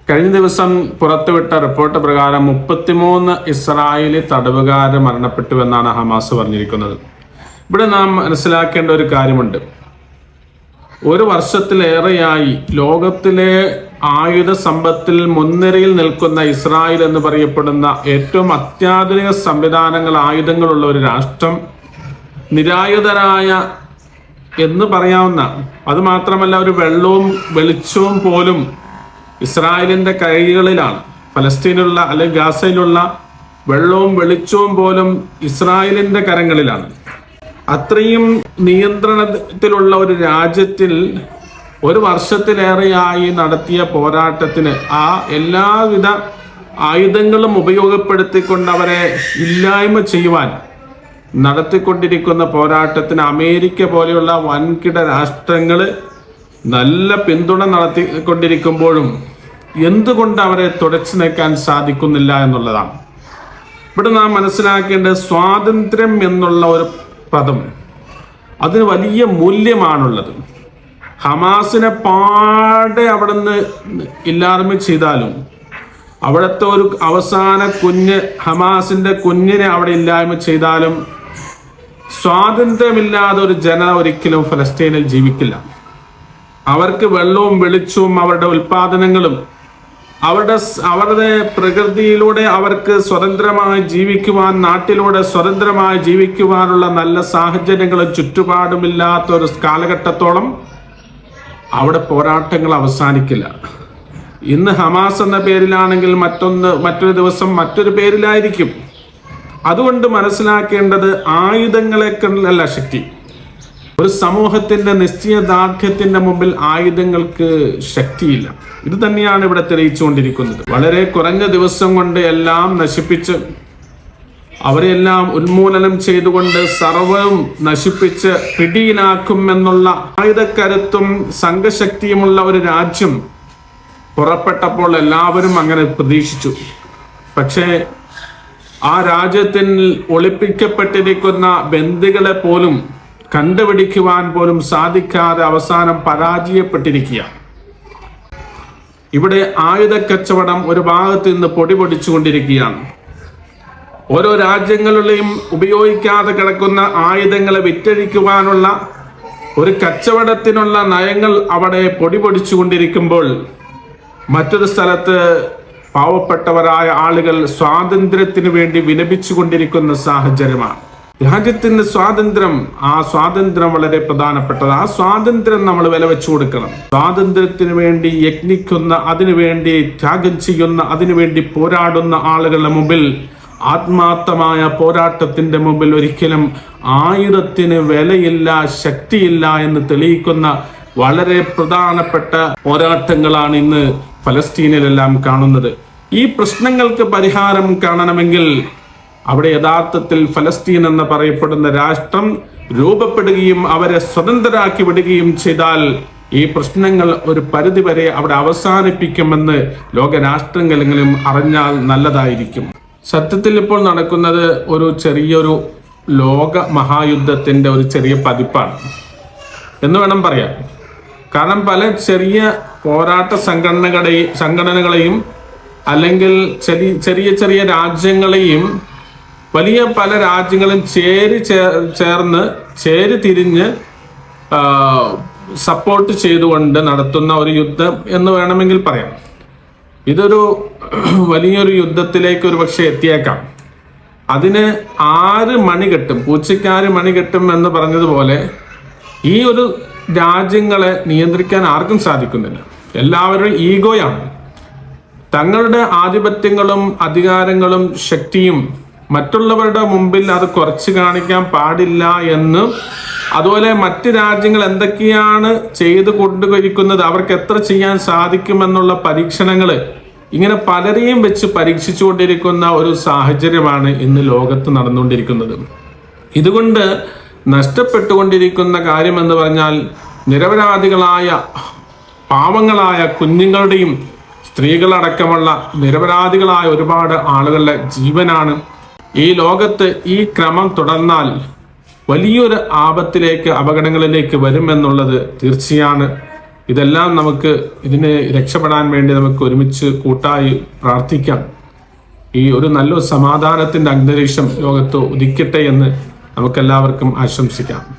കഴിഞ്ഞ ദിവസം പുറത്തുവിട്ട റിപ്പോർട്ട് പ്രകാരം 33 ഇസ്രായേലി തടവുകാർ മരണപ്പെട്ടുവെന്നാണ് ഹമാസ് പറഞ്ഞിരിക്കുന്നത്. ഇവിടെ നാം മനസ്സിലാക്കേണ്ട ഒരു കാര്യമുണ്ട്. ഒരു വർഷത്തിലേറെയായി ലോകത്തിലെ ആയുധ സമ്പത്തിൽ മുൻനിരയിൽ നിൽക്കുന്ന ഇസ്രായേൽ എന്ന് പറയപ്പെടുന്ന ഏറ്റവും അത്യാധുനിക സംവിധാനങ്ങൾ, ആയുധങ്ങളുള്ള ഒരു രാഷ്ട്രം നിരായുധരായ എന്ന് പറയാവുന്ന, അതുമാത്രമല്ല ഒരു വെള്ളവും വെളിച്ചവും പോലും ഇസ്രായേലിന്റെ കൈകളിലാണ്. ഫലസ്തീനിലുള്ള അല്ലെങ്കിൽ ഗാസയിലുള്ള വെള്ളവും വെളിച്ചവും പോലും ഇസ്രായേലിന്റെ കരങ്ങളിലാണ്. അത്രയും നിയന്ത്രണത്തിലുള്ള ഒരു രാജ്യത്തിൽ ഒരു വർഷത്തിലേറെയായി നടത്തിയ പോരാട്ടത്തിന് ആ എല്ലാവിധ ആയുധങ്ങളും ഉപയോഗപ്പെടുത്തിക്കൊണ്ട് അവരെ ഇല്ലായ്മ ചെയ്യുവാൻ നടത്തിക്കൊണ്ടിരിക്കുന്ന പോരാട്ടത്തിന് അമേരിക്ക പോലെയുള്ള വൻകിട രാഷ്ട്രങ്ങൾ നല്ല പിന്തുണ നടത്തിക്കൊണ്ടിരിക്കുമ്പോഴും എന്തുകൊണ്ട് അവരെ തുടച്ചു നീക്കാൻ സാധിക്കുന്നില്ല എന്നുള്ളതാണ്. ഇവിടെ നാം മനസ്സിലാക്കേണ്ടത് സ്വാതന്ത്ര്യം എന്നുള്ള ഒരു പദം, അതിന് വലിയ മൂല്യമാണുള്ളത്. ഹമാസിനെ പാടെ അവിടെ നിന്ന് ഇല്ലായ്മ ചെയ്താലും, അവിടുത്തെ ഒരു അവസാന ഹമാസിന്റെ കുഞ്ഞിനെ അവിടെ ഇല്ലായ്മ ചെയ്താലും സ്വാതന്ത്ര്യമില്ലാതെ ഒരു ജനത ഒരിക്കലും ഫലസ്തീനിൽ ജീവിക്കില്ല. അവർക്ക് വെള്ളവും വെളിച്ചവും അവരുടെ ഉൽപാദനങ്ങളും അവരുടെ പ്രകൃതിയിലൂടെ അവർക്ക് സ്വതന്ത്രമായി ജീവിക്കുവാൻ, നാട്ടിലൂടെ സ്വതന്ത്രമായി ജീവിക്കുവാനുള്ള നല്ല സാഹചര്യങ്ങളും ചുറ്റുപാടുമില്ലാത്ത ഒരു കാലഘട്ടത്തോളം അവിടെ പോരാട്ടങ്ങൾ അവസാനിക്കില്ല. ഇന്ന് ഹമാസ് എന്ന പേരിലാണെങ്കിൽ മറ്റൊരു ദിവസം മറ്റൊരു പേരിലായിരിക്കും. അതുകൊണ്ട് മനസ്സിലാക്കേണ്ടത് ആയുധങ്ങളെക്കല്ല ശക്തി. ഒരു സമൂഹത്തിന്റെ നിശ്ചയദാർഢ്യത്തിന്റെ മുമ്പിൽ ആയുധങ്ങൾക്ക് ശക്തിയില്ല. ഇത് തന്നെയാണ് ഇവിടെ തെളിയിച്ചുകൊണ്ടിരിക്കുന്നത്. വളരെ കുറഞ്ഞ ദിവസം കൊണ്ട് എല്ലാം നശിപ്പിച്ച്, അവരെല്ലാം ഉന്മൂലനം ചെയ്തുകൊണ്ട് സർവ്വവും നശിപ്പിച്ച് പിടിയിലാക്കുമെന്നുള്ള ആയുധക്കരുത്തും സംഘശക്തിയുമുള്ള ഒരു രാജ്യം പുറപ്പെട്ടപ്പോൾ എല്ലാവരും അങ്ങനെ പ്രതീക്ഷിച്ചു. പക്ഷേ ആ രാജ്യത്തിൽ ഒളിപ്പിക്കപ്പെട്ടിരിക്കുന്ന ബന്ദികളെ പോലും കണ്ടുപിടിക്കുവാൻ പോലും സാധിക്കാതെ അവസാനം പരാജയപ്പെട്ടിരിക്കുക. ഇവിടെ ആയുധ കച്ചവടം ഒരു ഭാഗത്ത് നിന്ന് പൊടിപൊടിച്ചുകൊണ്ടിരിക്കുകയാണ്. ഓരോ രാജ്യങ്ങളിലെയും ഉപയോഗിക്കാതെ കിടക്കുന്ന ആയുധങ്ങളെ വിറ്റഴിക്കുവാനുള്ള ഒരു കച്ചവടത്തിനുള്ള നയങ്ങൾ അവിടെ പൊടിപൊടിച്ചുകൊണ്ടിരിക്കുമ്പോൾ, മറ്റൊരു സ്ഥലത്ത് പാവപ്പെട്ടവരായ ആളുകൾ സ്വാതന്ത്ര്യത്തിന് വേണ്ടി വിലപിച്ചുകൊണ്ടിരിക്കുന്ന സാഹചര്യമാണ്. രാജ്യത്തിന്റെ സ്വാതന്ത്ര്യം, ആ സ്വാതന്ത്ര്യം വളരെ പ്രധാനപ്പെട്ടത്. ആ സ്വാതന്ത്ര്യം നമ്മൾ വില വെച്ചു കൊടുക്കണം. സ്വാതന്ത്ര്യത്തിന് വേണ്ടി യത്നിക്കുന്ന, അതിനുവേണ്ടി ത്യാഗം ചെയ്യുന്ന, അതിനുവേണ്ടി പോരാടുന്ന ആളുകളുടെ മുമ്പിൽ, ആത്മാർത്ഥമായ പോരാട്ടത്തിന്റെ മുമ്പിൽ ഒരിക്കലും ആയുധത്തിന് വിലയില്ല, ശക്തിയില്ല എന്ന് തെളിയിക്കുന്ന വളരെ പ്രധാനപ്പെട്ട പോരാട്ടങ്ങളാണ് ഇന്ന് ഫലസ്തീനിലെല്ലാം കാണുന്നത്. ഈ പ്രശ്നങ്ങൾക്ക് പരിഹാരം കാണണമെങ്കിൽ അവിടെ യഥാർത്ഥത്തിൽ ഫലസ്തീൻ എന്ന് പറയപ്പെടുന്ന രാഷ്ട്രം രൂപപ്പെടുകയും അവരെ സ്വതന്ത്രരാക്കി വിടുകയും ചെയ്താൽ ഈ പ്രശ്നങ്ങൾ ഒരു പരിധിവരെ അവിടെ അവസാനിപ്പിക്കുമെന്ന് ലോകരാഷ്ട്രങ്ങളെങ്കിലും അറിഞ്ഞാൽ നല്ലതായിരിക്കും. സത്യത്തിൽ ഇപ്പോൾ നടക്കുന്നത് ഒരു ചെറിയൊരു ലോക മഹായുദ്ധത്തിന്റെ ഒരു ചെറിയ പതിപ്പാണ് എന്ന് വേണം പറയാൻ. കാരണം പല ചെറിയ പോരാട്ട സംഘടനകളെയും അല്ലെങ്കിൽ ചെറിയ ചെറിയ രാജ്യങ്ങളെയും വലിയ പല രാജ്യങ്ങളും ചേരി തിരിഞ്ഞ് സപ്പോർട്ട് ചെയ്തുകൊണ്ട് നടത്തുന്ന ഒരു യുദ്ധം എന്ന് വേണമെങ്കിൽ പറയാം. ഇതൊരു വലിയൊരു യുദ്ധത്തിലേക്ക് ഒരു പക്ഷെ എത്തിയേക്കാം. അതിന് 6 മണി കെട്ടും, പൂച്ചയ്ക്ക് മണി കെട്ടും എന്ന് പറഞ്ഞതുപോലെ ഈ ഒരു രാജ്യങ്ങളെ നിയന്ത്രിക്കാൻ ആർക്കും സാധിക്കുന്നില്ല. എല്ലാവരും ഈഗോയാണ്. തങ്ങളുടെ ആധിപത്യങ്ങളും അധികാരങ്ങളും ശക്തിയും മറ്റുള്ളവരുടെ മുമ്പിൽ അത് കുറച്ച് കാണിക്കാൻ പാടില്ല എന്നും, അതുപോലെ മറ്റ് രാജ്യങ്ങൾ എന്തൊക്കെയാണ് ചെയ്തു കൊണ്ടുവരിക്കുന്നത്, അവർക്ക് എത്ര ചെയ്യാൻ സാധിക്കുമെന്നുള്ള പരീക്ഷണങ്ങൾ ഇങ്ങനെ പലരെയും വെച്ച് പരീക്ഷിച്ചുകൊണ്ടിരിക്കുന്ന ഒരു സാഹചര്യമാണ് ഇന്ന് ലോകത്ത് നടന്നുകൊണ്ടിരിക്കുന്നത്. ഇതുകൊണ്ട് നഷ്ടപ്പെട്ടുകൊണ്ടിരിക്കുന്ന കാര്യമെന്ന് പറഞ്ഞാൽ നിരപരാധികളായ പാവങ്ങളായ കുഞ്ഞുങ്ങളുടെയും സ്ത്രീകളടക്കമുള്ള നിരപരാധികളായ ഒരുപാട് ആളുകളുടെ ജീവനാണ്. ഈ ലോകത്ത് ഈ ക്രമം തുടർന്നാൽ വലിയൊരു ആപത്തിലേക്ക്, അപകടങ്ങളിലേക്ക് വരുമെന്നുള്ളത് തീർച്ചയാണ്. ഇതെല്ലാം ഇതിന് രക്ഷപ്പെടാൻ വേണ്ടി നമുക്ക് ഒരുമിച്ച് കൂട്ടായി പ്രാർത്ഥിക്കാം. ഈ ഒരു നല്ലൊരു സമാധാനത്തിന്റെ അന്തരീക്ഷം ലോകത്ത് ഉദിക്കട്ടെ എന്ന് നമുക്കെല്ലാവർക്കും ആശംസിക്കാം.